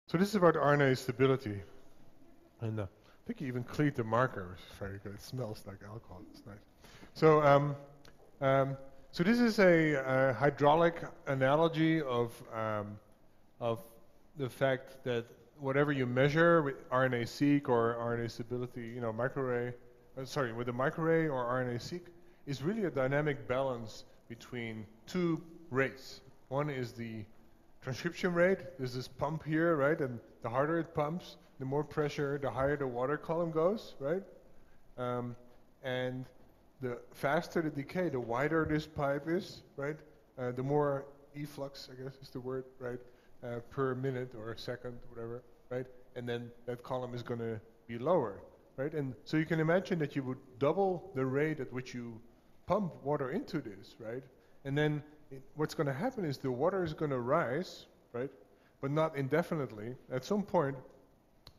So this is about RNA stability. And I think you even cleaned the marker, which is very good. It smells like alcohol. It's nice. So, so this is a hydraulic analogy of the fact that whatever you measure with RNA-seq or RNA stability, you know, microarray, with a microarray or RNA-seq, is really a dynamic balance between two rates. One is the transcription rate. There's this pump here, right? And the harder it pumps, the more pressure, the higher the water column goes, right? And the faster the decay, the wider this pipe is, right? The more efflux, I guess is the word, right? Per minute or a second, whatever, right? And then that column is going to be lower, right? And so you can imagine that you would double the rate at which you pump water into this, right? And then what's going to happen is the water is going to rise, right? But not indefinitely. At some point,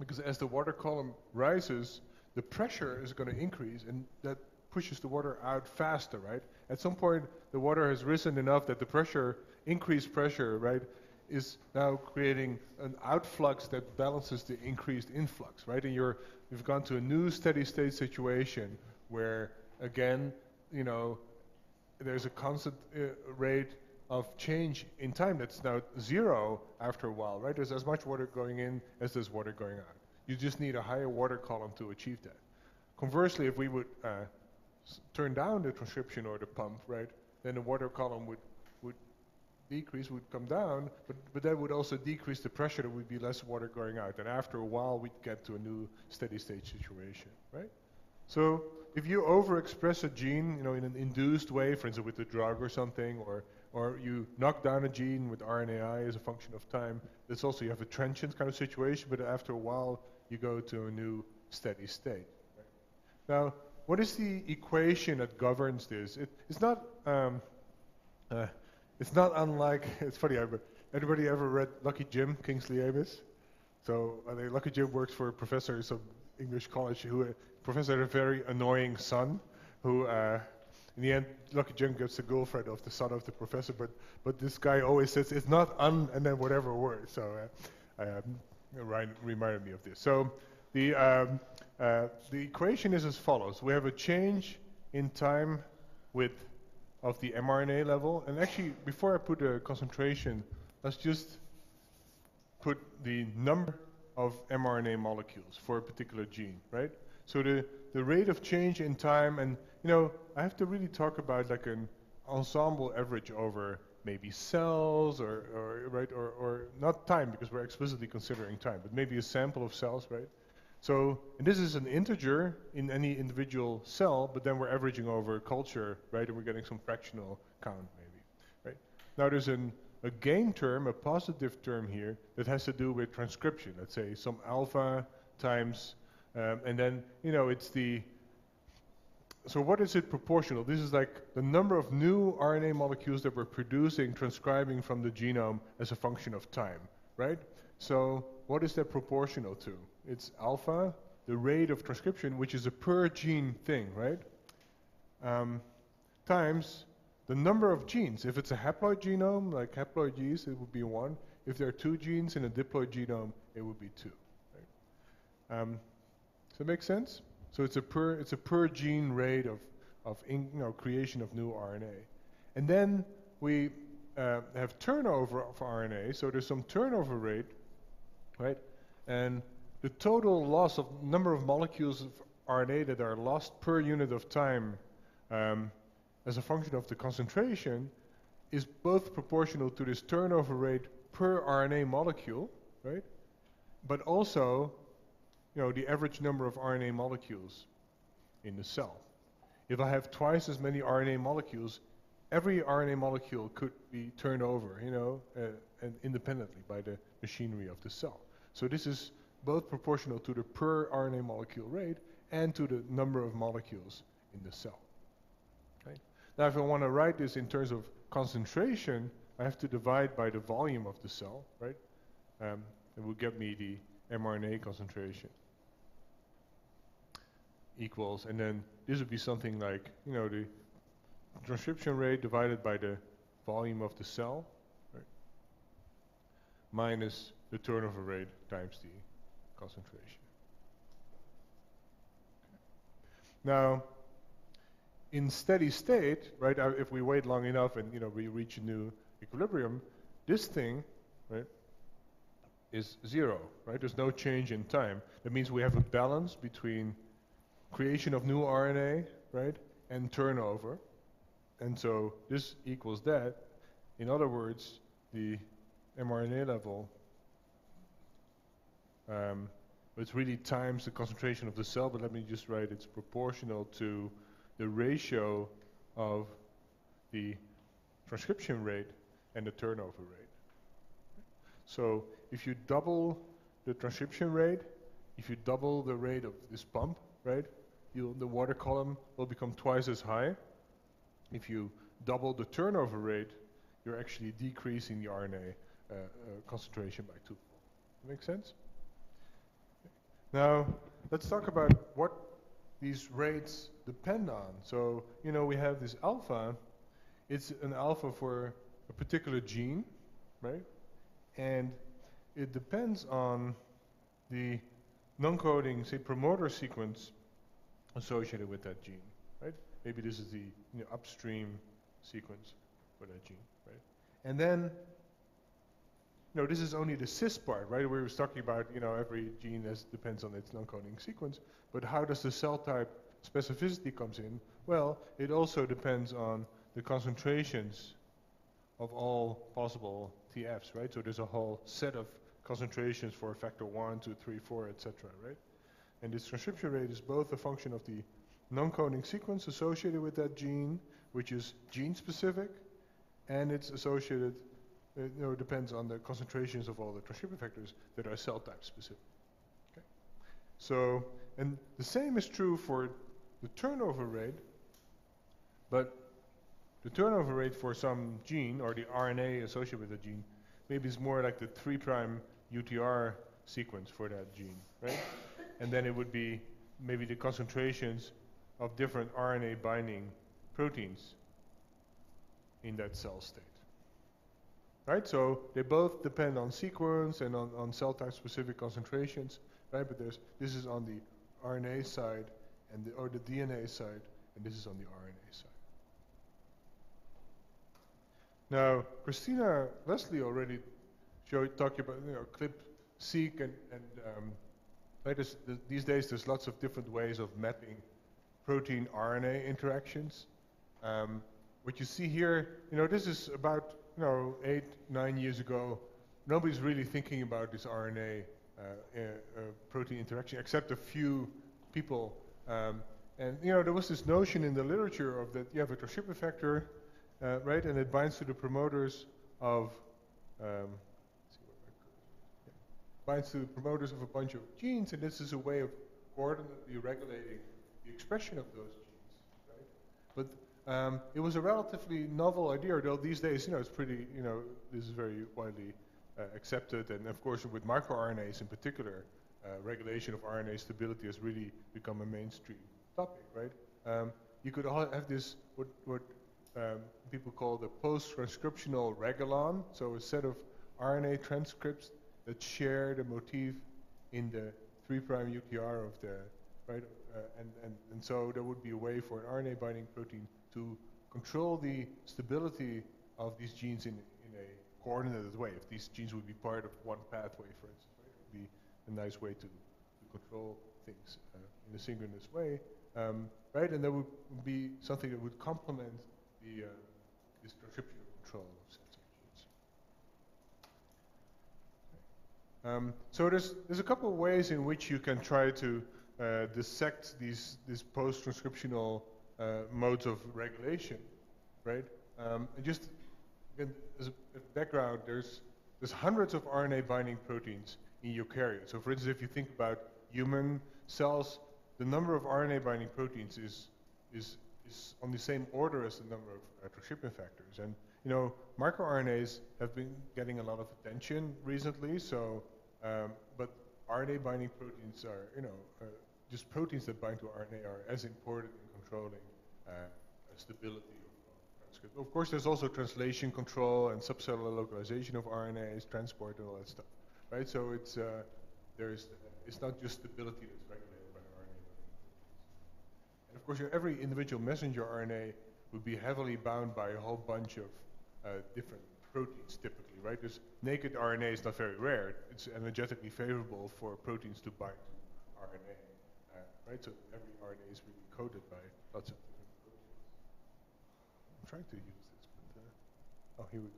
because as the water column rises, the pressure is going to increase, and that pushes the water out faster, right? At some point, the water has risen enough that the pressure, increased pressure, right, is now creating an outflux that balances the increased influx, right? And you've gone to a new steady state situation where, again, you know, there's a constant rate of change in time that's now zero after a while, right? There's as much water going in as there's water going out. You just need a higher water column to achieve that. Conversely, if we would turn down the transcription or the pump, right, then the water column would decrease, would come down, but that would also decrease the pressure. There would be less water going out, and after a while we'd get to a new steady state situation, right? So if you overexpress a gene, you know, in an induced way, for instance with a drug or something, or you knock down a gene with RNAi as a function of time, that's also, you have a transient kind of situation, but after a while you go to a new steady state. Right? Now, what is the equation that governs this? It's not unlike, it's funny, everybody ever read Lucky Jim, Kingsley Amis? So Lucky Jim works for a professor at some English college professor had a very annoying son who, in the end, Lucky Jim gets the girlfriend of the son of the professor, but this guy always says it's not and then whatever word. So Ryan reminded me of this. So the equation is as follows. We have a change in time of the mRNA level. And actually, before I put the concentration, let's just put the number of mRNA molecules for a particular gene, right? So the rate of change in time, and you know, I have to really talk about like an ensemble average over maybe cells or not time, because we're explicitly considering time, but maybe a sample of cells, right? So, and this is an integer in any individual cell, but then we're averaging over culture, right? And we're getting some fractional count maybe, right? Now there's a gain term, a positive term here that has to do with transcription. Let's say some alpha times, and then, you know, it's so what is it proportional? This is like the number of new RNA molecules that we're producing, transcribing from the genome as a function of time, right? So what is that proportional to? It's alpha, the rate of transcription, which is a per gene thing, right? Times the number of genes. If it's a haploid genome, like haploid yeast, it would be 1. If there are 2 genes in a diploid genome, it would be 2. Right? Does that make sense? So it's a per gene rate of creation of new RNA. And then we have turnover of RNA, so there's some turnover rate, right? And the total loss of number of molecules of RNA that are lost per unit of time as a function of the concentration is both proportional to this turnover rate per RNA molecule, right? But also, you know, the average number of RNA molecules in the cell. If I have twice as many RNA molecules, every RNA molecule could be turned over, you know, and independently by the machinery of the cell. So this is both proportional to the per RNA molecule rate and to the number of molecules in the cell. Okay? Now, if I want to write this in terms of concentration, I have to divide by the volume of the cell, right? It will get me the mRNA concentration equals, and then this would be something like, you know, the transcription rate divided by the volume of the cell, right? Minus the turnover rate times the concentration. Now, in steady state, right, if we wait long enough and we reach a new equilibrium, this thing, right, is 0, right? There's no change in time. That means we have a balance between creation of new RNA, right, and turnover. And so this equals that. In other words, the mRNA level, it's really times the concentration of the cell, but let me just write it's proportional to the ratio of the transcription rate and the turnover rate. So if you double the transcription rate, if you double the rate of this pump, right, the water column will become twice as high. If you double the turnover rate, you're actually decreasing the RNA concentration by 2. Make sense? Now, let's talk about what these rates depend on. So, we have this alpha. It's an alpha for a particular gene, right? And it depends on the non-coding, say, promoter sequence associated with that gene, right? Maybe this is the upstream sequence for that gene, right? And then, this is only the cis part, right? We were talking about, every gene depends on its non-coding sequence, but how does the cell type specificity comes in? Well, it also depends on the concentrations of all possible TFs, right? So there's a whole set of concentrations for factor 1, 2, 3, 4, etc., right? And this transcription rate is both a function of the non-coding sequence associated with that gene, which is gene-specific, and it's associated, it depends on the concentrations of all the transcription factors that are cell type specific. Okay? So, and the same is true for the turnover rate, but the turnover rate for some gene, or the RNA associated with the gene, maybe is more like the 3' UTR sequence for that gene, right? And then it would be maybe the concentrations of different RNA binding proteins in that cell state. Right? So they both depend on sequence and on cell type specific concentrations, right? But this is on the RNA side or the DNA side, and this is on the RNA side. Now, Christina Leslie already talked about CLIP-seq and right, these days there's lots of different ways of mapping protein RNA interactions. What you see here, this is about 8, 9 years ago. Nobody's really thinking about this RNA protein interaction except a few people. And there was this notion in the literature of that you have a transcription factor, right, and it binds to the promoters of binds to the promoters of a bunch of genes, and this is a way of coordinately regulating the expression of those genes, right? But it was a relatively novel idea, although these days, it's pretty, this is very widely accepted, and of course with microRNAs in particular, regulation of RNA stability has really become a mainstream topic, right? You could have this, what people call the posttranscriptional regulon, so a set of RNA transcripts that share the motif in the 3' UTR of the, right? And so there would be a way for an RNA binding protein to control the stability of these genes in a coordinated way. If these genes would be part of one pathway, for instance, right? It would be a nice way to control things in a synchronous way, right? And that would be something that would complement the this transcriptional control of sets of genes. So there's a couple of ways in which you can try to dissect these post-transcriptional modes of regulation, right? And just as a background, there's hundreds of RNA binding proteins in eukaryotes. So for instance, if you think about human cells, the number of RNA binding proteins is on the same order as the number of transcription factors. And microRNAs have been getting a lot of attention recently. So, but RNA binding proteins are, just proteins that bind to RNA are as important in controlling stability of transcript. Of course, there's also translation control and subcellular localization of RNAs, transport, and all that stuff. right? So it's it's not just stability that's regulated by RNA binding. And of course, every individual messenger RNA would be heavily bound by a whole bunch of different proteins typically, right? Because naked RNA is not very rare. It's energetically favorable for proteins to bind to RNA, right? So every RNA is really coated by lots of different proteins. I'm trying to use this, but oh, here we go.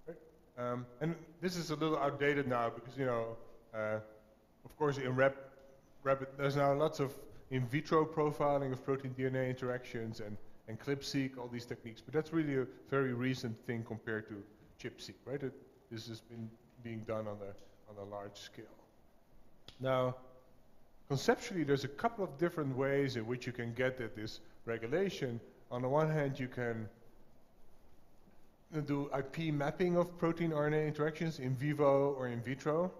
Okay. Right. And this is a little outdated now because, you know, of course, in rapid, there's now lots of in vitro profiling of protein DNA interactions and ClipSeq, all these techniques, but that's really a very recent thing compared to ChIP-seq, right? This has been being done on a large scale. Now, conceptually, there's a couple of different ways in which you can get at this regulation. On the one hand, you can do IP mapping of protein RNA interactions in vivo or in vitro,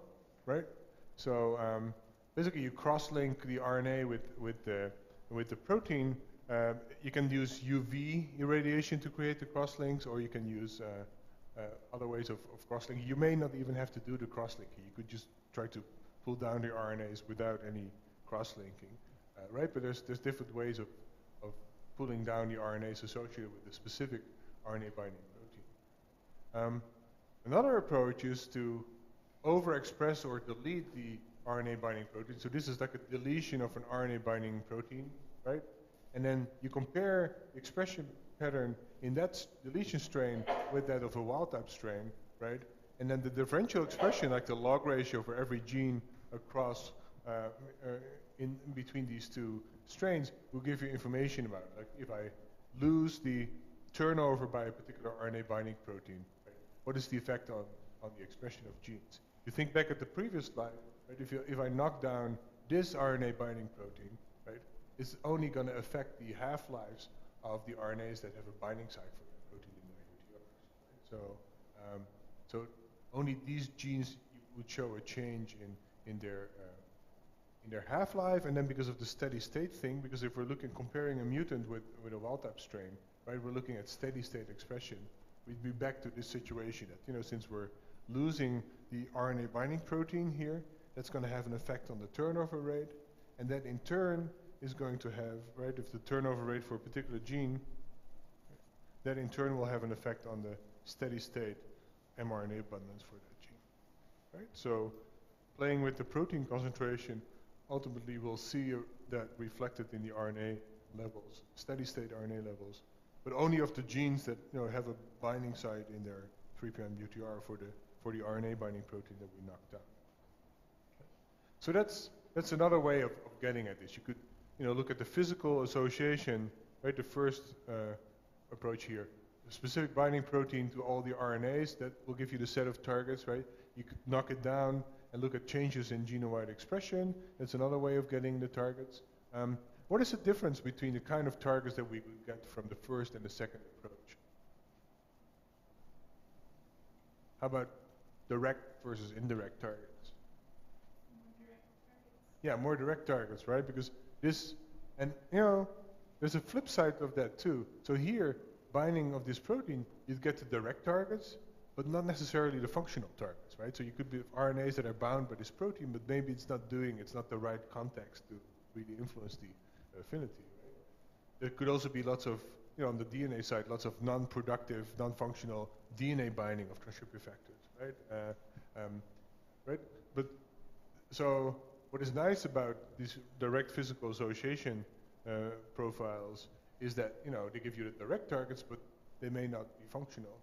right? So basically, you cross-link the RNA with the protein. You can use UV irradiation to create the crosslinks, or you can use other ways of crosslinking. You may not even have to do the crosslinking. You could just try to pull down the RNAs without any crosslinking, right? But there's different ways of pulling down the RNAs associated with the specific RNA binding protein. Another approach is to overexpress or delete the RNA binding protein. So this is like a deletion of an RNA binding protein, right? And then you compare the expression pattern in that deletion strain with that of a wild-type strain, right? And then the differential expression, like the log ratio for every gene across in between these two strains, will give you information about it. Like if I lose the turnover by a particular RNA binding protein, right, what is the effect on the expression of genes? You think back at the previous slide, right? If I knock down this RNA binding protein, right, it's only going to affect the half-lives of the RNAs that have a binding site for that protein in their UTRs. Right? So only these genes would show a change in their half-life, and then because of the steady-state thing, because if we're comparing a mutant with a wild-type strain, right, we're looking at steady-state expression. We'd be back to this situation that, you know, since we're losing the RNA binding protein here, that's going to have an effect on the turnover rate, and that in turn is going to have, right, if the turnover rate for a particular gene, that in turn will have an effect on the steady-state mRNA abundance for that gene, right? So playing with the protein concentration, ultimately we'll see that reflected in the RNA levels, steady-state RNA levels, but only of the genes that, you know, have a binding site in their 3' UTR for the RNA binding protein that we knocked down. So that's another way of getting at this. You could, you know, look at the physical association, right? The first approach here, the specific binding protein to all the RNAs, that will give you the set of targets, right? You could knock it down and look at changes in genome-wide expression. That's another way of getting the targets. What is the difference between the kind of targets that we would get from the first and the second approach? How about direct versus indirect targets? More direct targets. Yeah, more direct targets, right? Because this, and you know, there's a flip side of that too. So here, binding of this protein, you'd get the direct targets, but not necessarily the functional targets, right? So you could be RNAs that are bound by this protein, but maybe it's not the right context to really influence the affinity, right? There could also be lots of, you know, on the DNA side, lots of non-productive, non-functional DNA binding of transcription factors, right? Right? But so what is nice about these direct physical association profiles is that, you know, they give you the direct targets, but they may not be functional.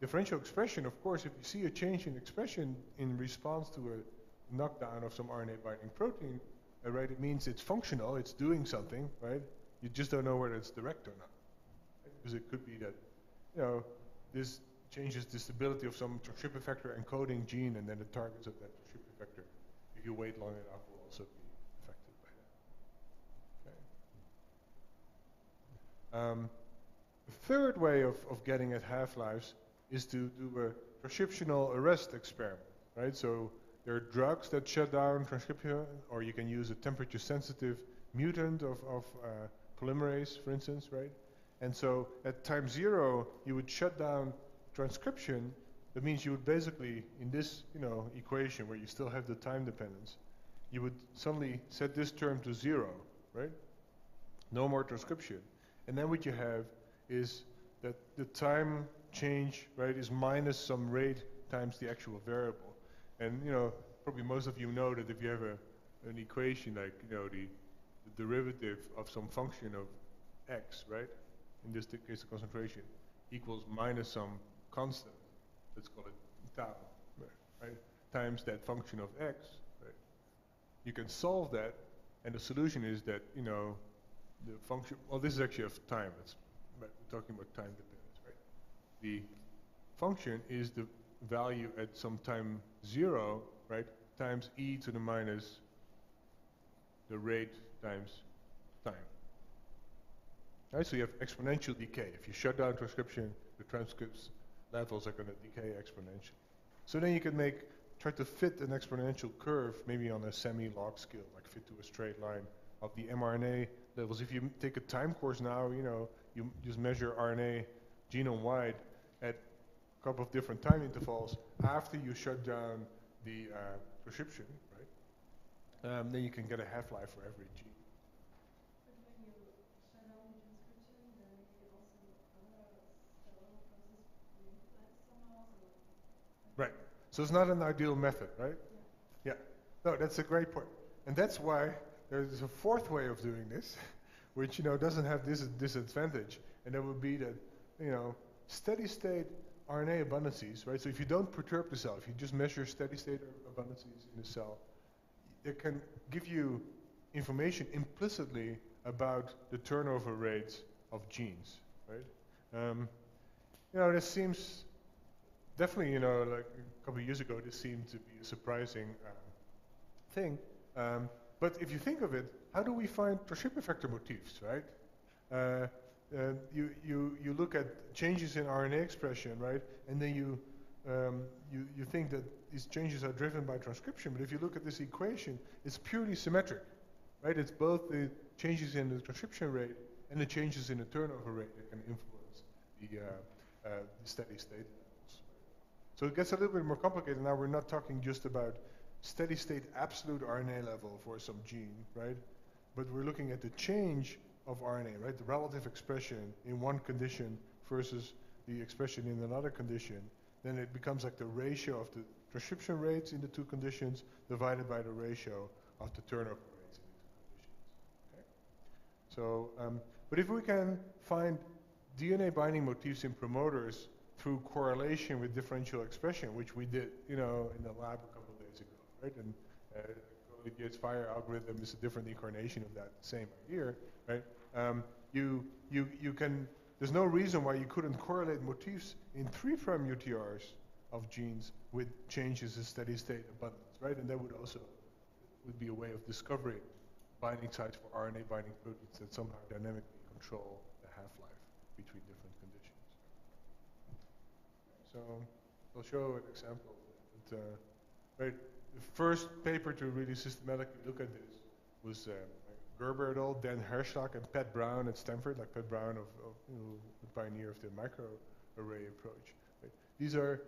Differential expression, of course, if you see a change in expression in response to a knockdown of some RNA binding protein, right, it means it's functional, it's doing something, right? You just don't know whether it's direct or not. Right? Because it could be that, you know, this changes the stability of some transcription factor encoding gene, and then the targets of that transcription factor, if you wait long enough, will also be affected by that. Okay. The third way of getting at half-lives is to do a transcriptional arrest experiment, right? So there are drugs that shut down transcription, or you can use a temperature-sensitive mutant of polymerase, for instance, right? And so at time 0, you would shut down transcription, that means you would basically, in this, equation where you still have the time dependence, you would suddenly set this term to 0, right? No more transcription. And then what you have is that the time change, right, is minus some rate times the actual variable. And, probably most of you know that if you have an equation like, the derivative of some function of x, right, in this case the concentration, equals minus some constant, let's call it tau, right, times that function of x, right. You can solve that, and the solution is that, the function, well, this is actually of time, we're talking about time dependence, right. The function is the value at some time 0, right, times e to the minus the rate times time. Right, so you have exponential decay. If you shut down transcription, the transcripts levels are going to decay exponentially. So then you can try to fit an exponential curve, maybe on a semi-log scale, like fit to a straight line of the mRNA levels. If you take a time course now, you just measure RNA genome-wide at a couple of different time intervals after you shut down the transcription, right? Then you can get a half-life for every gene. But when you shut down the transcription, then maybe also other cell processes manipulate somehow. Right. So it's not an ideal method, right? Yeah. No, that's a great point. And that's why there's a fourth way of doing this, which, doesn't have this disadvantage. And that would be that, steady state RNA abundances, right? So if you don't perturb the cell, if you just measure steady state abundances in the cell, it can give you information implicitly about the turnover rates of genes, right? This seems definitely, like a couple of years ago, this seemed to be a surprising thing. But if you think of it, how do we find transcription factor motifs, right? You look at changes in RNA expression, right? And then you think that these changes are driven by transcription. But if you look at this equation, it's purely symmetric, right? It's both the changes in the transcription rate and the changes in the turnover rate that can influence the steady state levels. So it gets a little bit more complicated. Now we're not talking just about steady state absolute RNA level for some gene, right? But we're looking at the change of RNA, right? The relative expression in one condition versus the expression in another condition. Then it becomes like the ratio of the transcription rates in the two conditions divided by the ratio of the turnover rates in the two conditions. Okay? So, but if we can find DNA binding motifs in promoters through correlation with differential expression, which we did, in the lab a couple of days ago, right? And Olivier's fire algorithm is a different incarnation of that same idea, right? You can. There's no reason why you couldn't correlate motifs in 3' UTRs of genes with changes in steady state abundance, right? And that would be a way of discovering binding sites for RNA binding proteins that somehow dynamically control the half-life between different conditions. So I'll show an example. Right, the first paper to really systematically look at this was Gerber et al., Dan Herschlag, and Pat Brown at Stanford, like Pat Brown the pioneer of the microarray approach. Right? These are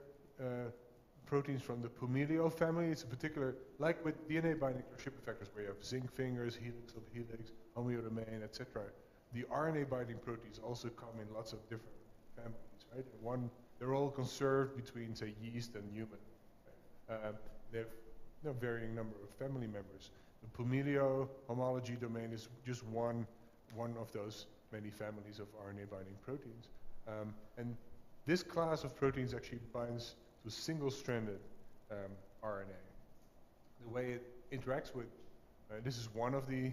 proteins from the Pumilio family. It's a particular, like with DNA binding transcription factors, where you have zinc fingers, helix of helix, homeodomain, etc. The RNA binding proteins also come in lots of different families, right? And they're all conserved between, say, yeast and human. Right? They have varying number of family members. The Pumilio homology domain is just one of those many families of RNA binding proteins. And this class of proteins actually binds to single-stranded RNA. The way it interacts with, this is one of the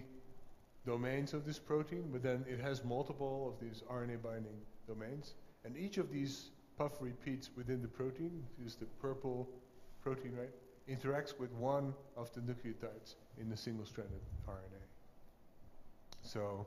domains of this protein, but then it has multiple of these RNA binding domains. And each of these puff repeats within the protein, this is the purple protein, right, interacts with one of the nucleotides in the single-stranded RNA. So,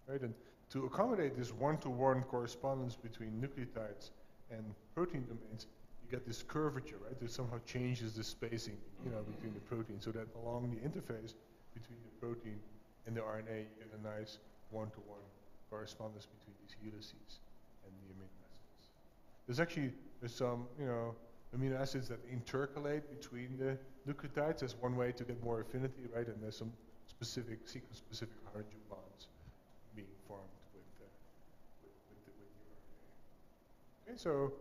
right, and to accommodate this one-to-one correspondence between nucleotides and protein domains, you get this curvature, right? That somehow changes the spacing, between the protein, so that along the interface between the protein and the RNA, you get a nice one-to-one correspondence between these helices and the amino acids. there's some, amino acids that intercalate between the nucleotides. That's one way to get more affinity, right? And there's some specific sequence-specific hydrogen bonds being formed with the RNA. Okay, so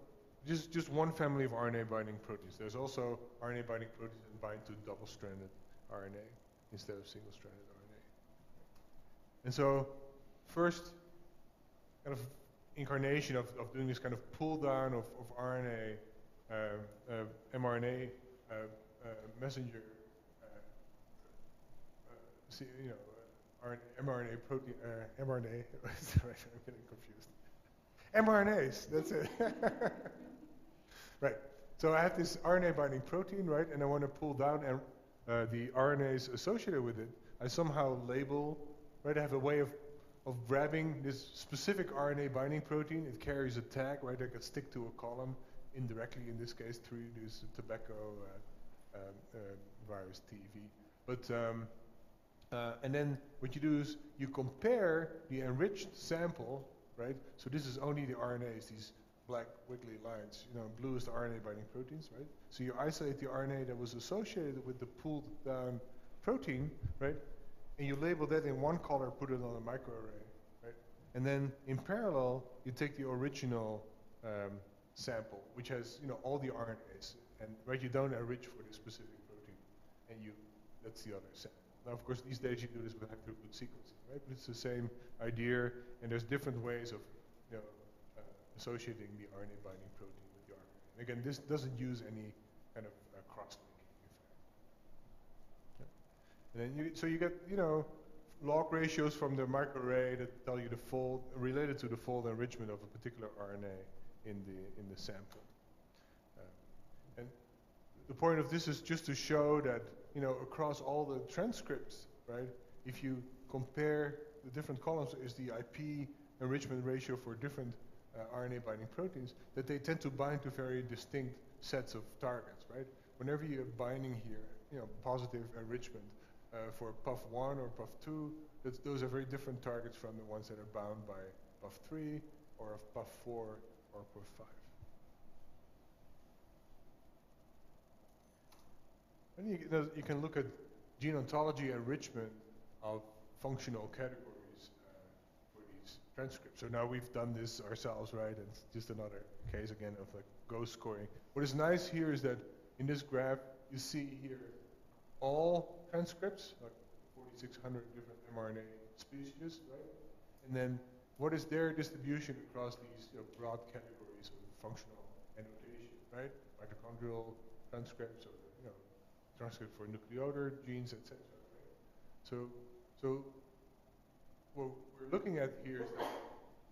just one family of RNA binding proteins. There's also RNA binding proteins that bind to double-stranded RNA instead of single-stranded RNA. And so first kind of incarnation of doing this kind of pull down of RNA, mRNA messenger, mRNA protein, mRNA. Sorry, I'm getting confused. mRNAs, that's it. Right. So I have this RNA binding protein, right, and I want to pull down the RNAs associated with it. I somehow label, right? I have a way of grabbing this specific RNA binding protein. It carries a tag, right? I can stick to a column indirectly, in this case, through this tobacco virus TV. But and then what you do is you compare the enriched sample, right? So this is only the RNAs, these black wiggly lines. Blue is the RNA binding proteins, right? So you isolate the RNA that was associated with the pulled down protein, right? And you label that in one color, put it on a microarray, right? And then in parallel, you take the original sample, which has all the RNAs, and right, you don't enrich for this specific protein, and that's the other sample. Now, of course, these days you do this with high-throughput sequencing, right? But it's the same idea, and there's different ways of associating the RNA binding protein with the RNA. And again, this doesn't use any kind of cross-linking effect. Yeah. And then you get log ratios from the microarray that tell you the fold related to the fold enrichment of a particular RNA in the sample. And the point of this is just to show that across all the transcripts, right? If you compare the different columns, is the IP enrichment ratio for different RNA binding proteins, that they tend to bind to very distinct sets of targets, right? Whenever you're binding here, positive enrichment for PUF1 or PUF2, those are very different targets from the ones that are bound by PUF3 or of PUF4 or PUF5. And you can look at gene ontology enrichment of functional categories for these transcripts. So now we've done this ourselves, right? And it's just another case again of like ghost scoring. What is nice here is that in this graph you see here all transcripts, like 4,600 different mRNA species, right? And then what is their distribution across these broad categories of functional annotation, right? Mitochondrial transcripts, or transcript for nucleotide genes, etc. Right? So what we're looking at here is that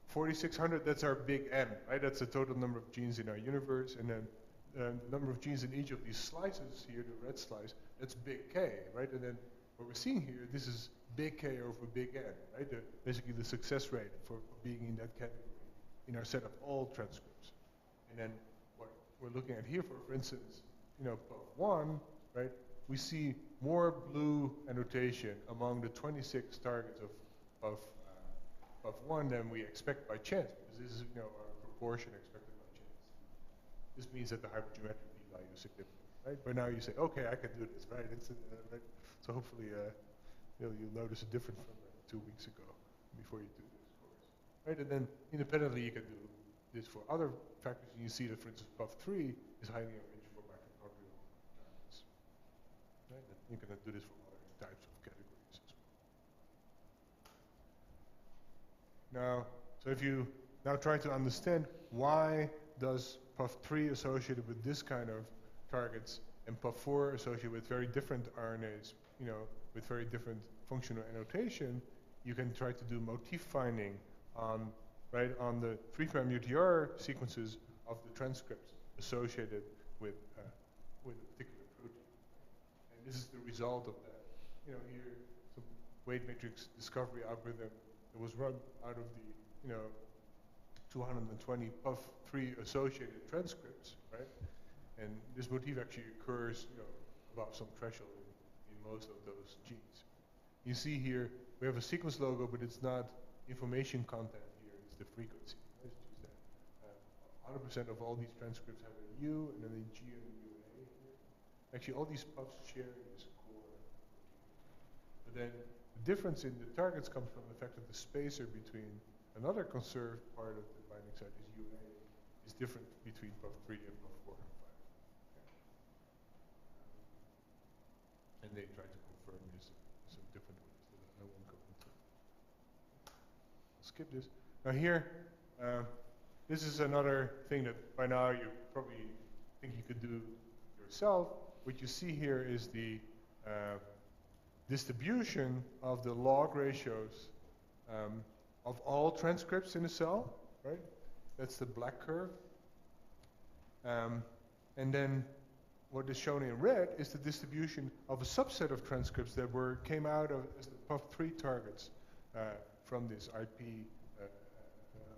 4,600, that's our big N, right? That's the total number of genes in our universe, and then the number of genes in each of these slices here, the red slice, that's big K, right? And then what we're seeing here, this is big K over big N, right? Basically the success rate for being in that category in our set of all transcripts. And then what we're looking at here, for instance, PUF1, right? We see more blue annotation among the 26 targets of PUF1 than we expect by chance, because this is our proportion expected by chance. This means that the hypergeometric p-value is significant. Right? But now you say, okay, I can do this, right? Right? So hopefully, you'll notice a difference from 2 weeks ago before you do this course, right? And then independently, you can do this for other factors. And you see that, for instance, PUF3 is highly enriched for mitochondrial targets, right? And you can do this for other types of categories as well. Now, so if you now try to understand why does PUF3 associated with this kind of targets and PUF4 associated with very different RNAs, with very different functional annotation, you can try to do motif finding on the 3' UTR sequences of the transcripts associated with a particular protein. And this is the result of that. Here, some weight matrix discovery algorithm that was run out of the 220 PUF3 associated transcripts, right? And this motif actually occurs, above some threshold in most of those genes. You see here, we have a sequence logo, but it's not information content here, it's the frequency. Let's choose that. 100% of all these transcripts have a U and then a G and a UA here. Actually, all these puffs share this core. But then the difference in the targets comes from the fact that the spacer between another conserved part of the binding site is UA is different between puff 3 and puff 4 and 5. Okay. And they try to confirm this in some different ways that I won't go into. I'll skip this. Now here, this is another thing that by now you probably think you could do yourself. What you see here is the distribution of the log ratios of all transcripts in a cell, right? That's the black curve. And then what is shown in red is the distribution of a subset of transcripts that came out of as the puff 3 targets from this IP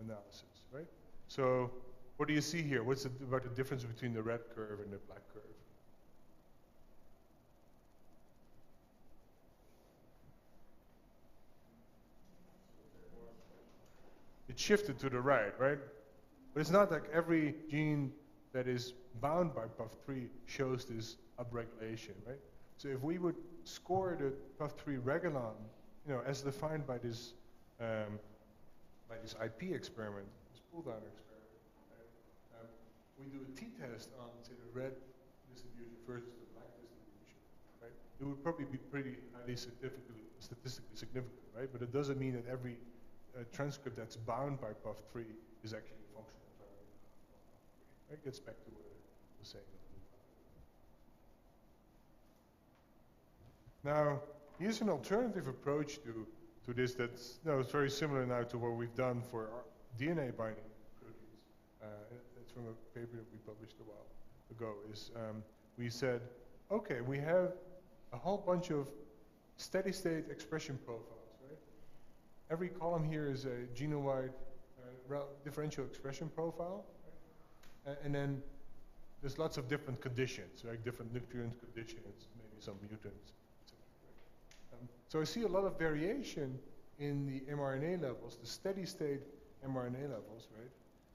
analysis, right? So what do you see here? What's about the difference between the red curve and the black curve? It shifted to the right, right? But it's not like every gene that is bound by puff 3 shows this upregulation, right? So if we would score the puff 3 regulon, as defined by this IP experiment, this pull-down experiment, right? We do a t-test on, say, the red distribution versus the black distribution, right? It would probably be pretty highly statistically significant, right? But it doesn't mean that every transcript that's bound by puff 3 is actually a functional target of puff 3. It gets back to what I was saying. Now, here's an alternative approach to this that's it's very similar now to what we've done for our DNA binding proteins. It's from a paper that we published a while ago. We said, okay, we have a whole bunch of steady-state expression profiles. Every column here is a genome-wide differential expression profile, right? And then there's lots of different conditions, like different nutrient conditions, maybe some mutants, etc. Right? So I see a lot of variation in the mRNA levels, the steady-state mRNA levels, right?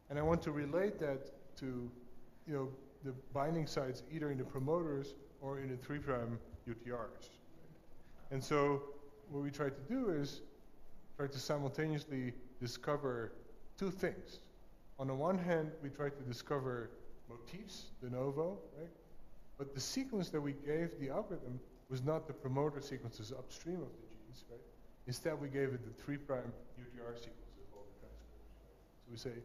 And I want to relate that to, the binding sites either in the promoters or in the 3' UTRs. Right? And so what we try to do is try to simultaneously discover two things. On the one hand, we try to discover motifs de novo, right? But the sequence that we gave the algorithm was not the promoter sequences upstream of the genes, right? Instead, we gave it the 3' UTR sequence of all the transcripts. Right? So we say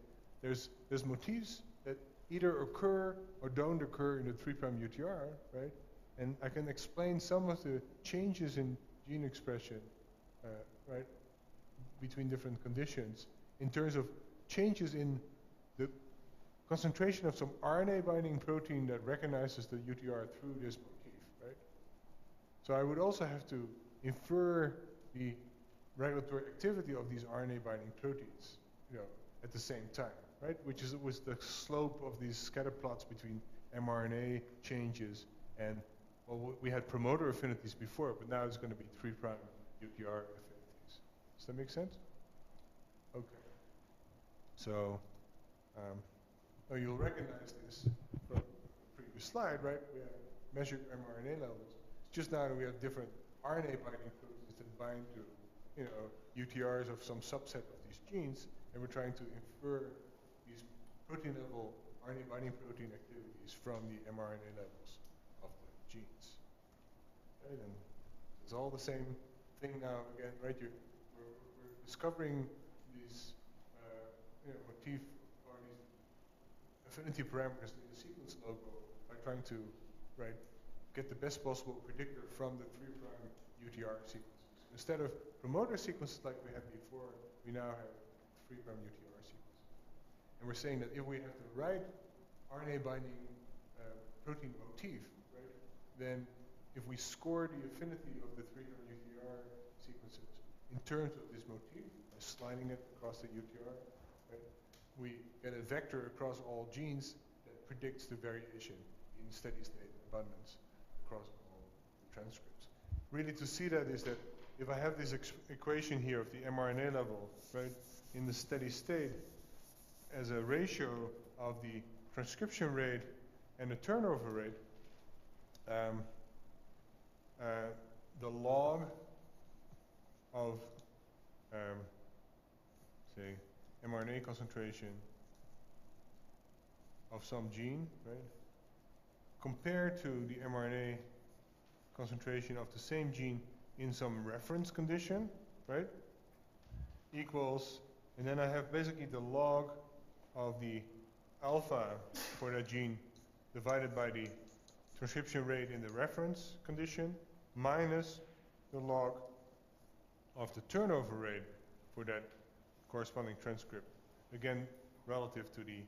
there's motifs that either occur or don't occur in the 3' UTR, right? And I can explain some of the changes in gene expression, right, between different conditions in terms of changes in the concentration of some RNA binding protein that recognizes the UTR through this motif, right? So I would also have to infer the regulatory activity of these RNA binding proteins, at the same time, right? Which was the slope of these scatter plots between mRNA changes and, well, we had promoter affinities before, but now it's going to be 3' UTR affinities. Does that make sense? Okay. So, you'll recognize this from the previous slide, right? We have measured mRNA levels. Just now we have different RNA binding proteins that bind to, UTRs of some subset of these genes, and we're trying to infer these protein level RNA binding protein activities from the mRNA levels of the genes. Right? And it's all the same thing now again, right? We're discovering these motif or these affinity parameters in the sequence logo by trying to get the best possible predictor from the 3' UTR sequences. Instead of promoter sequences like we had before, we now have 3' UTR sequences. And we're saying that if we have the right RNA binding protein motif, right, then if we score the affinity of the 3' UTR sequences in terms of this motif, by sliding it across the UTR, right, we get a vector across all genes that predicts the variation in steady state abundance across all transcripts. Really, to see that is that if I have this equation here of the mRNA level, right, in the steady state as a ratio of the transcription rate and the turnover rate, the log of, say, mRNA concentration of some gene, right, compared to the mRNA concentration of the same gene in some reference condition, right, equals, and then I have basically the log of the alpha for that gene divided by the transcription rate in the reference condition minus the log of the turnover rate for that corresponding transcript, again relative to the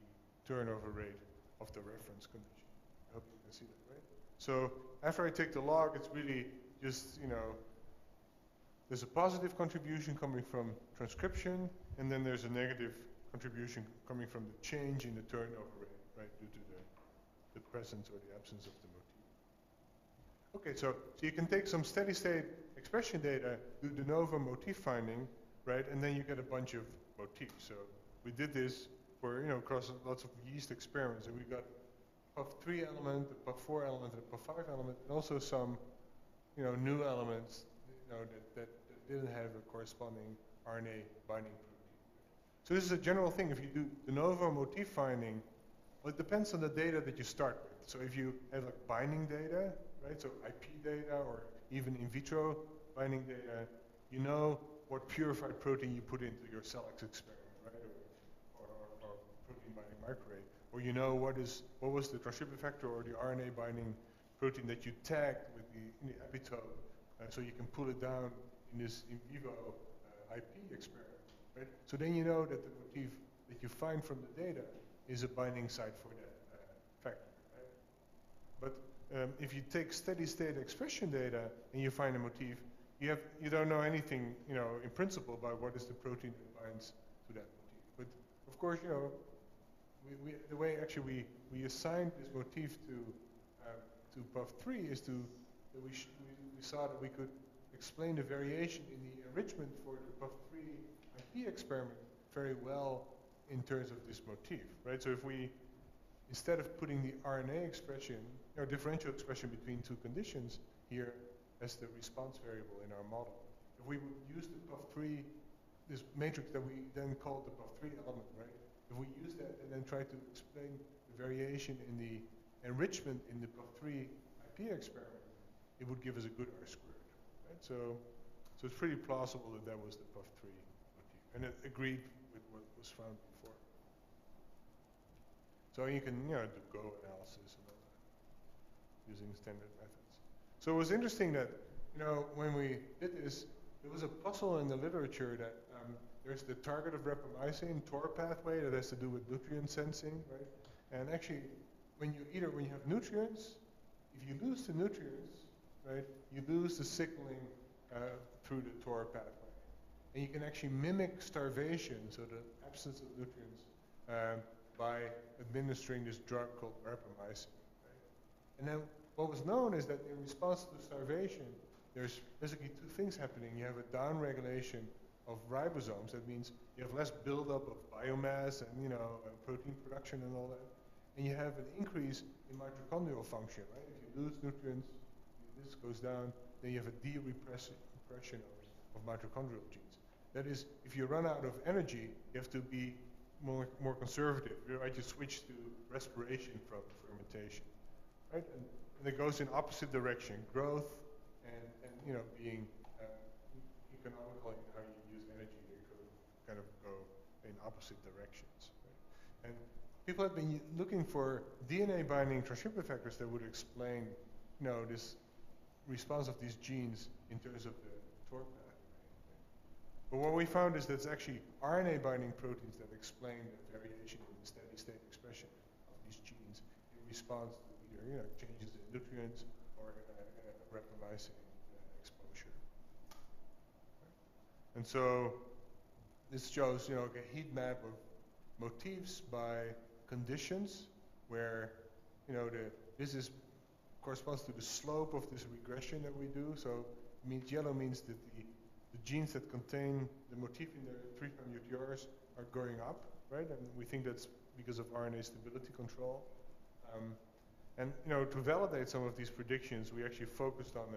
turnover rate of the reference condition. I hope you can see that, right? So after I take the log, it's really just, there's a positive contribution coming from transcription, and then there's a negative contribution coming from the change in the turnover rate, right, due to the presence or the absence of the motif. Okay, so you can take some steady state expression data, do de novo motif finding, right, and then you get a bunch of motifs. So we did this for, across lots of yeast experiments, and we got PUF3 element, a PUF4 element, and a PUF5 element, and also some, new elements, that didn't have a corresponding RNA binding protein. So this is a general thing. If you do de novo motif finding, well, it depends on the data that you start with. So if you have like binding data, right, so IP data or even in vitro binding data, you know what purified protein you put into your CellX experiment, right, or protein binding microarray, or you know what was the transcription factor or the RNA binding protein that you tagged with in the epitope, so you can pull it down in this in vivo IP experiment, right? So then you know that the motif that you find from the data is a binding site for that factor, right? But if you take steady state expression data and you find a motif, you don't know anything, in principle about what is the protein that binds to that motif. But of course, the way actually we assigned this motif to PUF3 is that we saw that we could explain the variation in the enrichment for the PUF3 IP experiment very well in terms of this motif, right? So if we, instead of putting the RNA expression, or differential expression between two conditions here as the response variable in our model, if we would use the PUF3, this matrix that we then called the PUF3 element, right? If we use that and then try to explain the variation in the enrichment in the PUF3 IP experiment, it would give us a good R-squared, right? So it's pretty plausible that was the PUF3 motif, and it agreed with what was found before. So you can, do Go analysis and all that using standard methods. So it was interesting that, when we did this, there was a puzzle in the literature that there's the target of rapamycin TOR pathway that has to do with nutrient sensing, right? And actually, when you have nutrients, if you lose the nutrients, right, you lose the signaling through the TOR pathway. And you can actually mimic starvation, so the absence of nutrients, by administering this drug called rapamycin. Right? And then what was known is that in response to starvation, there's basically two things happening. You have a downregulation of ribosomes. That means you have less buildup of biomass and protein production and all that. And you have an increase in mitochondrial function, right? If you lose nutrients, this goes down, then you have a de-repression of mitochondrial genes. That is, if you run out of energy, you have to be more conservative, right? You switch to respiration from fermentation, right? And it goes in opposite direction, growth and being economical in how you use energy. They kind of go in opposite directions, right? And people have been looking for DNA binding transcription factors that would explain, this response of these genes in terms of the TOR pathway. But what we found is that it's actually RNA binding proteins that explain the variation in the steady state expression of these genes in response to either changes in nutrients or rapamycin exposure. And so this shows a heat map of motifs by conditions where this corresponds to the slope of this regression that we do. So yellow means that the genes that contain the motif in their 3' UTRs are going up, right? And we think that's because of RNA stability control. And to validate some of these predictions, we actually focused on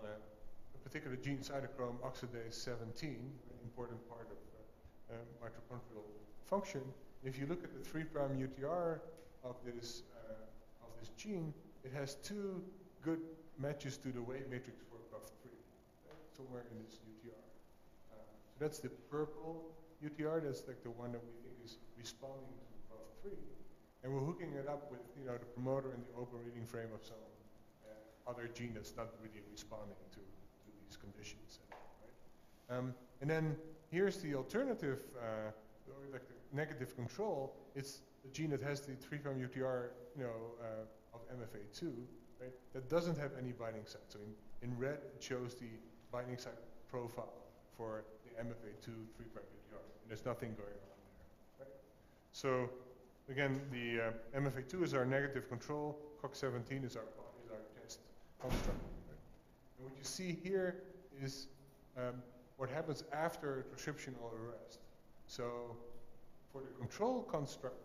a particular gene, cytochrome oxidase 17, an important part of mitochondrial function. If you look at the 3' UTR of this gene, it has two good matches to the weight matrix for PUF3, right? Somewhere in this UTR. So that's the purple UTR. That's like the one that we think is responding to PUF3, and we're hooking it up with the promoter in the open reading frame of some other gene that's not really responding to these conditions, right? And then here's the alternative, or like the negative control. It's the gene that has the 3' UTR, of MFA2, right? That doesn't have any binding site. So in red, it shows the binding site profile for the MFA2 3' UTR. And there's nothing going on there, right? So again, the MFA2 is our negative control. COX-17 is our test construct, right? And what you see here is what happens after transcriptional arrest. So for the control construct,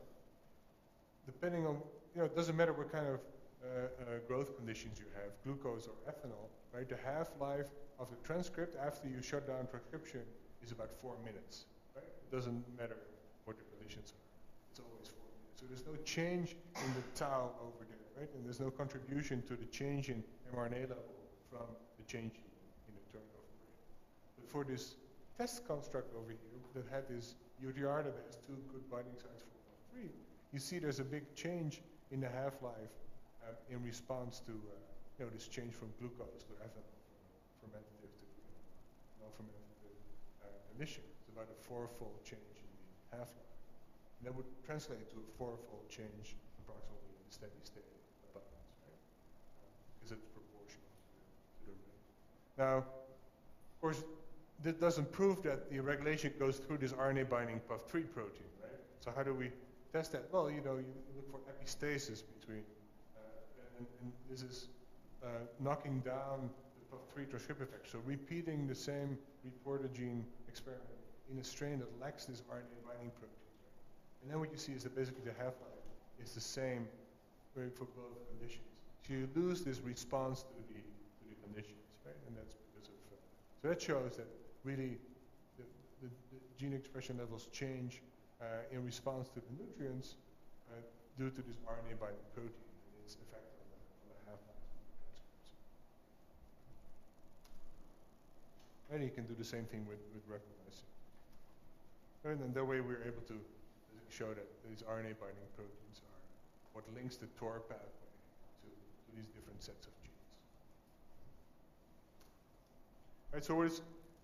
depending on, it doesn't matter what kind of growth conditions you have, glucose or ethanol, right? The half-life of the transcript after you shut down transcription is about 4 minutes, right? It doesn't matter what the conditions are. It's always 4 minutes. So there's no change in the tau over there, right? And there's no contribution to the change in mRNA level from the change in the turnover rate. But for this test construct over here that had this UTR that has two good binding sites for PUF3, you see there's a big change in the half-life in response to this change from glucose to ethanol, from fermentative to non-fermentative emission. It's about a 4-fold change in the half-life. And that would translate to a 4-fold change approximately in the steady state abundance, right? Because it's proportional to the rate. Now, of course, that doesn't prove that the regulation goes through this RNA binding PUF3 protein, right? So how do we test that? Well, you look for epistasis between, and this is knocking down the PUF3 transcript effect. So repeating the same reporter gene experiment in a strain that lacks this RNA binding protein. Right? And then what you see is that basically the half-life is the same for both conditions. So you lose this response to the conditions, right? And that's because of, so that shows that really the gene expression levels change in response to the nutrients due to this RNA binding protein and its effect on the half-life of the transcripts. And you can do the same thing with rapamycin. And then that way we're able to show that these RNA binding proteins are what links the TOR pathway to these different sets of genes. Right, so what is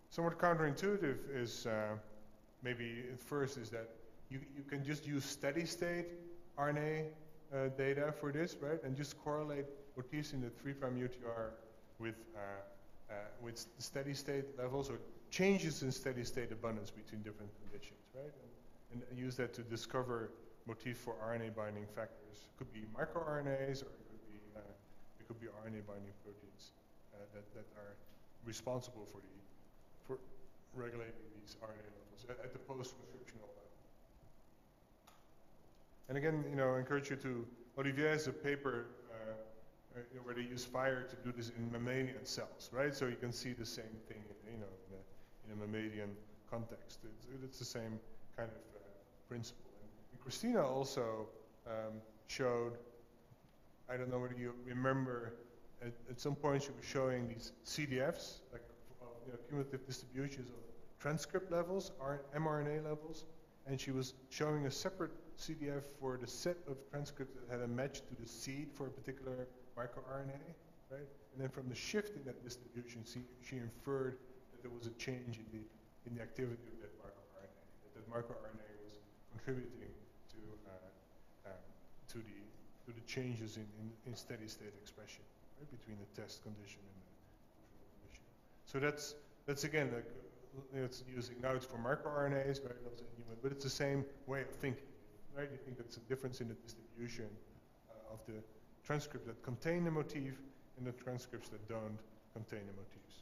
somewhat counterintuitive is maybe at first is that you can just use steady state RNA data for this, right? And just correlate motifs in the 3' UTR with steady state levels or changes in steady state abundance between different conditions, right? And use that to discover motif for RNA binding factors. It could be microRNAs or it could be RNA binding proteins that are responsible for regulating these RNA levels at the post-transcriptional level. And again, I encourage you to, Olivier has a paper where they use fire to do this in mammalian cells, right? So you can see the same thing, in a mammalian context. It's the same kind of principle. And Christina also showed, I don't know whether you remember, at some point she was showing these CDFs, like cumulative distributions of transcript levels, mRNA levels, and she was showing a separate CDF for the set of transcripts that had a match to the seed for a particular microRNA, right? And then from the shift in that distribution, she inferred that there was a change in the activity of that microRNA, that microRNA was contributing to the changes in steady state expression, right, between the test condition and the control condition. So that's again, like, it's using, now it's for microRNAs, right, also in human, but it's the same way of thinking, right? You think that's a difference in the distribution of the transcripts that contain the motif and the transcripts that don't contain the motifs.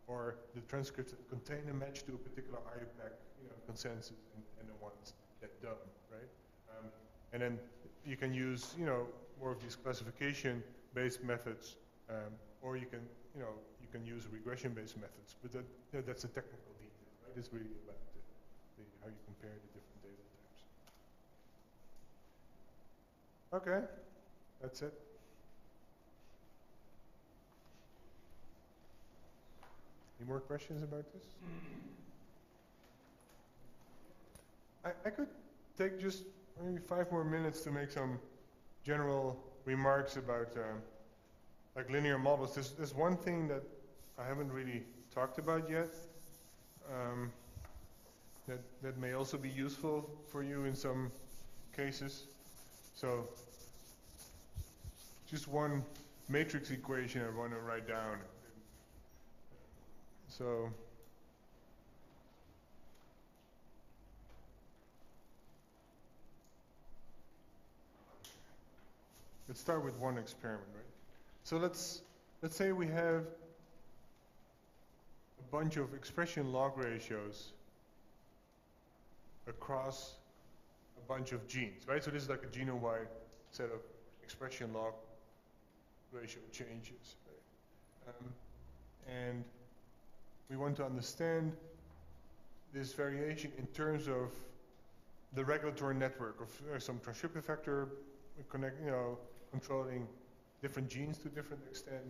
Or the transcripts that contain a match to a particular IUPAC consensus and the ones that done, right? And then you can use, you know, more of these classification-based methods, or you can, you know, you can use regression-based methods. But that, you know, that's a technical detail, right? It's really about how you compare the different data types. Okay, that's it. Any more questions about this? I could take just maybe 5 more minutes to make some general remarks about like linear models. There's one thing that I haven't really talked about yet that may also be useful for you in some cases. So just one matrix equation I want to write down. So let's start with one experiment, right? So let's say we have a bunch of expression log ratios across a bunch of genes, right? So this is like a genome-wide set of expression log ratio changes, right? And we want to understand this variation in terms of the regulatory network of some transcription factor controlling different genes to different extent,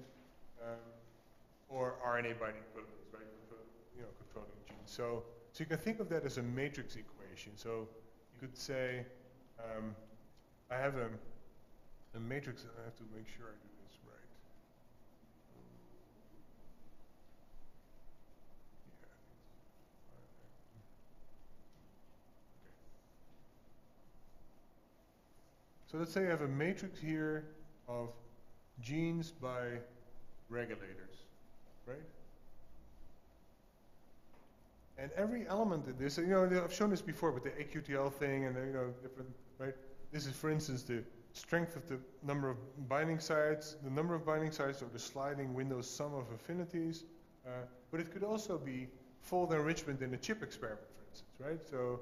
or RNA binding proteins, right? Controlling genes. So you can think of that as a matrix equation. So you could say, I have a matrix, and I have to make sure I do this right. So let's say I have a matrix here of genes by regulators, right? And every element in this, you know, I've shown this before with the AQTL thing and the, you know, different, right? This is, for instance, the strength of the number of binding sites, the number of binding sites, or the sliding window sum of affinities. But it could also be fold enrichment in a chip experiment, for instance, right? So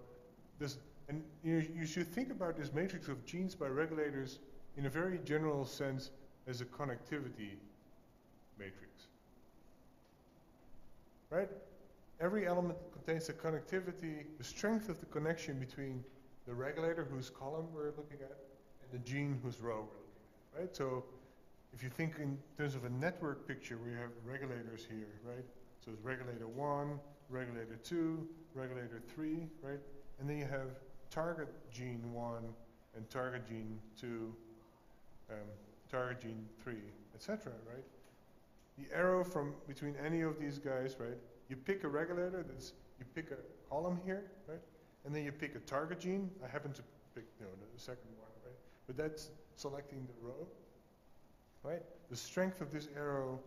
this. And you should think about this matrix of genes by regulators in a very general sense as a connectivity matrix, right? Every element contains a connectivity, the strength of the connection between the regulator, whose column we're looking at, and the gene, whose row we're looking at, right? So if you think in terms of a network picture, we have regulators here, right? So it's regulator 1, regulator 2, regulator 3, right? And then you have target gene 1 and target gene 2, target gene 3, etc., right? The arrow from between any of these guys, right? You pick a regulator, you pick a column here, right? And then you pick a target gene. I happen to pick, you know, the second one, right? But that's selecting the row, right? The strength of this arrow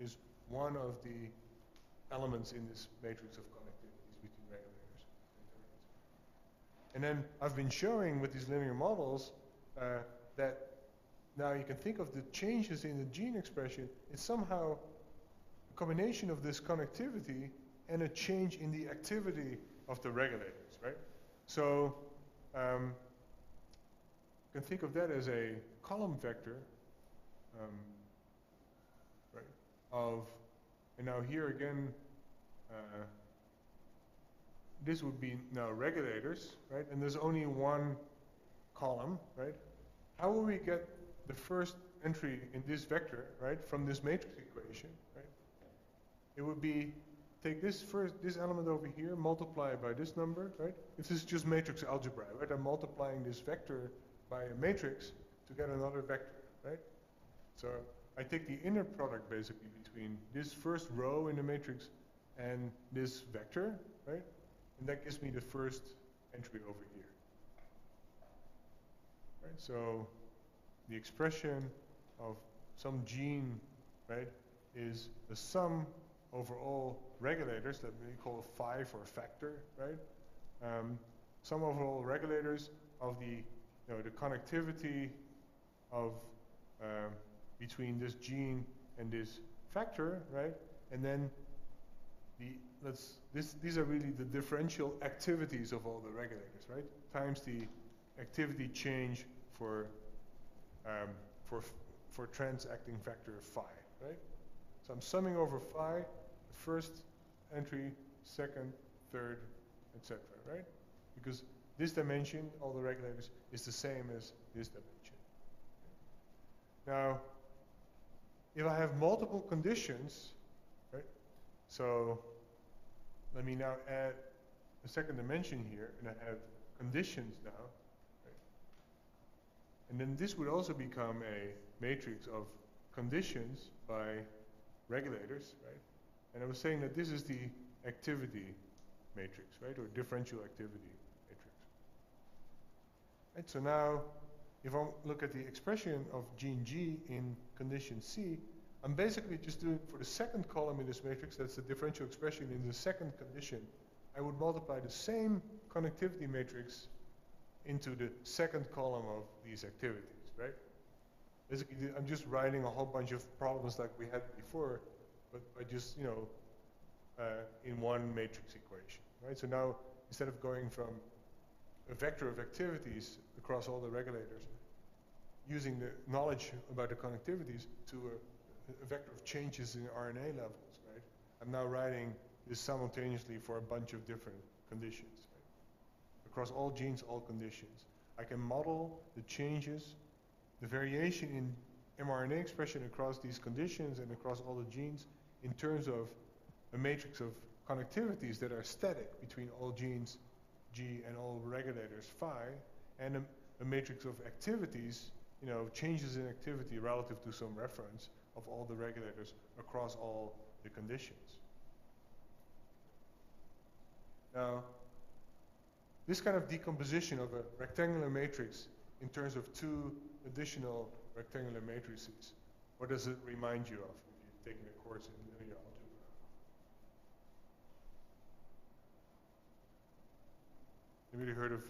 is one of the elements in this matrix of connectivities between regulators and targets. And then I've been showing with these linear models that now you can think of the changes in the gene expression. It's somehow a combination of this connectivity and a change in the activity of the regulators, right? So you can think of that as a column vector, right? And now here again, this would be now regulators, right? And there's only one column, right? How will we get the first entry in this vector, right, from this matrix equation, right? It would be take this element over here, multiply it by this number, right? If this is just matrix algebra, right? I'm multiplying this vector by a matrix to get another vector, right? So I take the inner product basically between this first row in the matrix and this vector, right? And that gives me the first entry over here. Right? So the expression of some gene, right, is the sum over all regulators that we call a phi or a factor, right? Sum over all regulators of the, the connectivity of between this gene and this factor, right? And then the these are really the differential activities of all the regulators, right? Times the activity change for transacting factor phi, right? So I'm summing over phi, the first entry, second, third, etc., right? Because this dimension, all the regulators, is the same as this dimension. Now, if I have multiple conditions, right? So let me now add a second dimension here, and I have conditions now, right? And then this would also become a matrix of conditions by regulators, right? And I was saying that this is the activity matrix, right? Or differential activity matrix. Right, so now, if I look at the expression of gene G in condition C, I'm basically just doing for the second column in this matrix, that's the differential expression in the second condition, I would multiply the same connectivity matrix into the second column of these activities, right? Basically, I'm just writing a whole bunch of problems like we had before, but by just, in one matrix equation, right? So now, instead of going from a vector of activities across all the regulators, using the knowledge about the connectivities to a vector of changes in RNA levels, right? I'm now writing this simultaneously for a bunch of different conditions, right? Across all genes, all conditions. I can model the changes, the variation in mRNA expression across these conditions and across all the genes in terms of a matrix of connectivities that are static between all genes, G, and all regulators, phi, and a matrix of activities, changes in activity relative to some reference of all the regulators across all the conditions. Now, this kind of decomposition of a rectangular matrix in terms of two additional rectangular matrices, what does it remind you of if you've taken a course in linear algebra? Have you heard of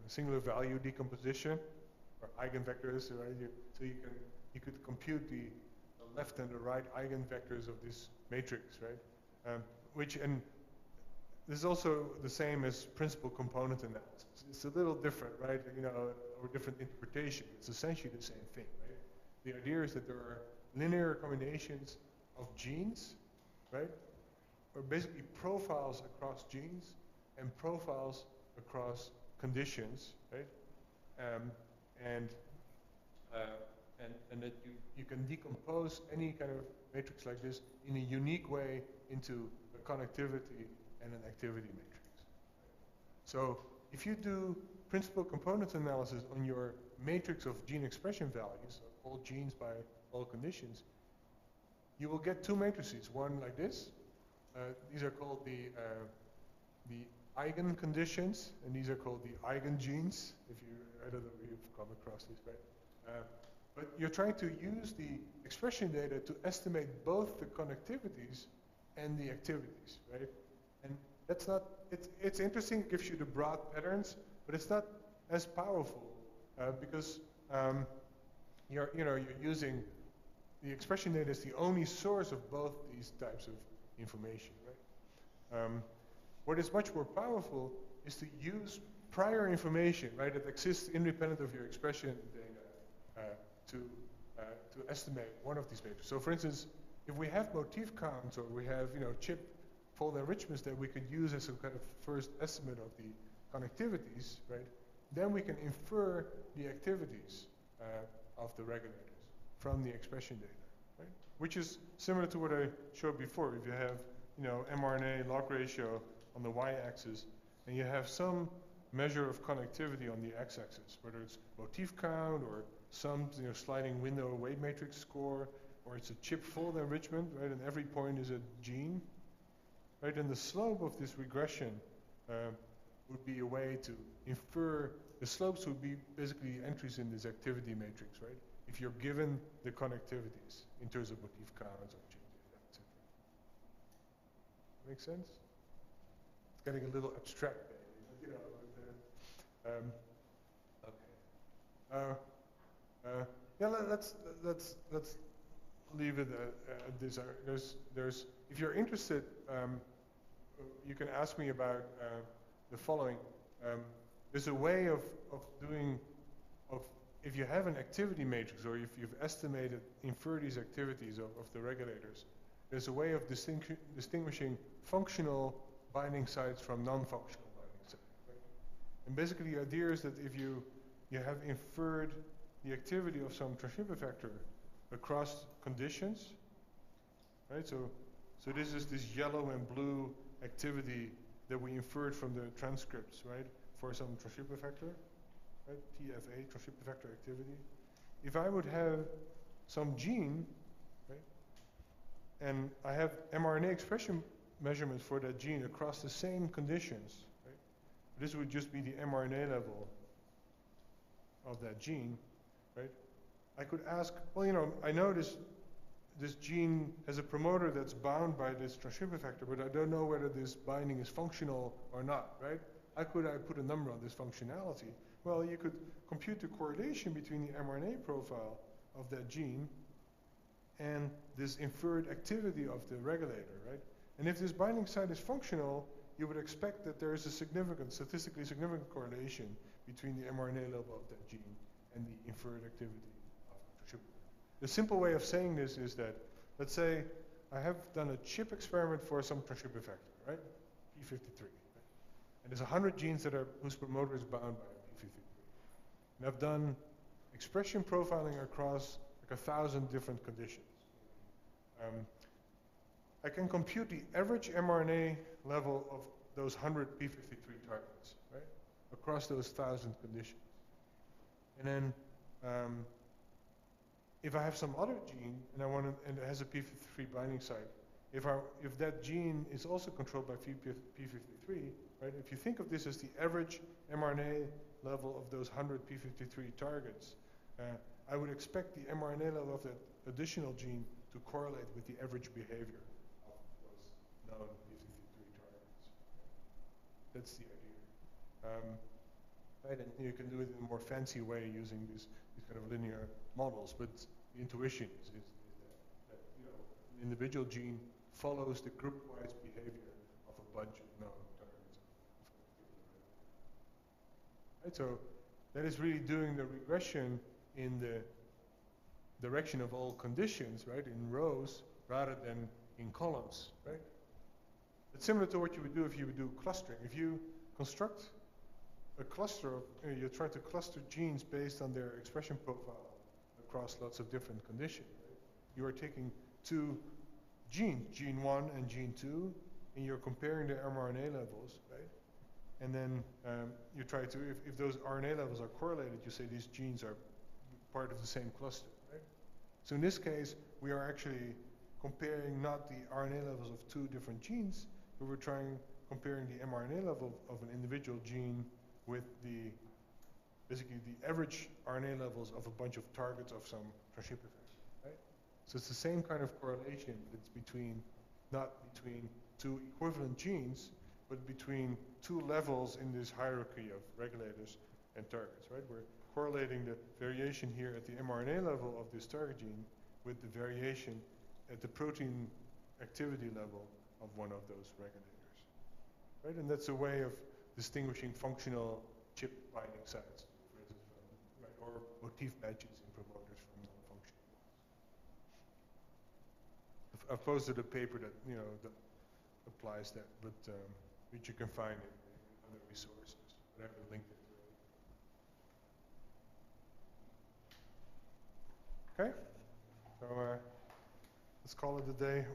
singular value decomposition or eigenvectors, right? So you could compute the left and the right eigenvectors of this matrix, right? And this is also the same as principal component analysis. It's a little different, right? Or different interpretation. It's essentially the same thing, right? The idea is that there are linear combinations of genes, right? Or basically profiles across genes and profiles across conditions, right? And that you can decompose any kind of matrix like this in a unique way into a connectivity and an activity matrix. So if you do principal component analysis on your matrix of gene expression values, of all genes by all conditions, you will get two matrices. One like this. These are called the eigenconditions, and these are called the eigengenes. I don't know if you've come across this, right? But you're trying to use the expression data to estimate both the connectivities and the activities, right? And that's not, it's interesting, it gives you the broad patterns, but it's not as powerful because you're using the expression data as the only source of both these types of information, right? What is much more powerful is to use prior information, right, that exists independent of your expression data to estimate one of these matrices. So for instance, if we have motif counts or we have, chip fold enrichments that we could use as a kind of first estimate of the connectivities, right, then we can infer the activities of the regulators from the expression data, right? Which is similar to what I showed before. If you have, mRNA log ratio on the y-axis, and you have some measure of connectivity on the x-axis, whether it's motif count or some sliding window weight matrix score, or it's a chip fold enrichment, right? And every point is a gene, right? And the slope of this regression would be a way to infer. The slopes would be basically entries in this activity matrix, right? If you're given the connectivities in terms of motif counts or gene data, etc. Make sense? It's getting a little abstract, maybe, okay. Yeah, let's leave it at this. If you're interested, you can ask me about the following. There's a way of doing, if you have an activity matrix, or if you've estimated, infer these activities of the regulators, there's a way of distinguishing functional binding sites from non-functional binding sites. Right? And basically the idea is that if you have inferred the activity of some transcription factor across conditions, right? So this is this yellow and blue activity that we inferred from the transcripts, right? For some transcription factor, right? TFA, transcription factor activity. If I would have some gene, right? And I have mRNA expression measurements for that gene across the same conditions, right? This would just be the mRNA level of that gene, right? I could ask, well, you know, I know this gene has a promoter that's bound by this transcription factor, but I don't know whether this binding is functional or not, right? How could I put a number on this functionality? Well, you could compute the correlation between the mRNA profile of that gene and this inferred activity of the regulator, right? And if this binding site is functional, you would expect that there is a statistically significant correlation between the mRNA level of that gene and the inferred activity of the transcription. The simple way of saying this is that, let's say I have done a chip experiment for some transcription factor, right? P53. Right? And there's 100 genes whose promoter is bound by P53. And I've done expression profiling across like 1,000 different conditions. I can compute the average mRNA level of those 100 P53 targets, right? Across those 1,000 conditions. And then if I have some other gene and it has a P53 binding site, if that gene is also controlled by P53, right? If you think of this as the average mRNA level of those 100 P53 targets, I would expect the mRNA level of that additional gene to correlate with the average behavior of those known P53 targets. That's the idea. Right, and you can do it in a more fancy way using these kind of linear models, but the intuition is that you know, an individual gene follows the group-wise behavior of a bunch of known targets. Right, so that is really doing the regression in the direction of all conditions, right, in rows rather than in columns, right? It's similar to what you would do if you would do clustering. If you construct a cluster of, you try to cluster genes based on their expression profile across lots of different conditions. Right? You are taking two genes, gene 1 and gene 2, and you're comparing their mRNA levels, right? And then you try to, if those RNA levels are correlated, you say these genes are part of the same cluster, right? So in this case, we are actually comparing not the RNA levels of two different genes, but we're comparing the mRNA level of an individual gene with basically the average RNA levels of a bunch of targets of some transcription factor, right? So it's the same kind of correlation. It's not between two equivalent genes, but between two levels in this hierarchy of regulators and targets, right? We're correlating the variation here at the mRNA level of this target gene with the variation at the protein activity level of one of those regulators, right? And that's a way of distinguishing functional chip binding sites, for instance, right, or motif matches in promoters from non-functional ones. I've posted a paper that that applies that, but which you can find in other resources. But I haven't linked it. Okay, so let's call it a day.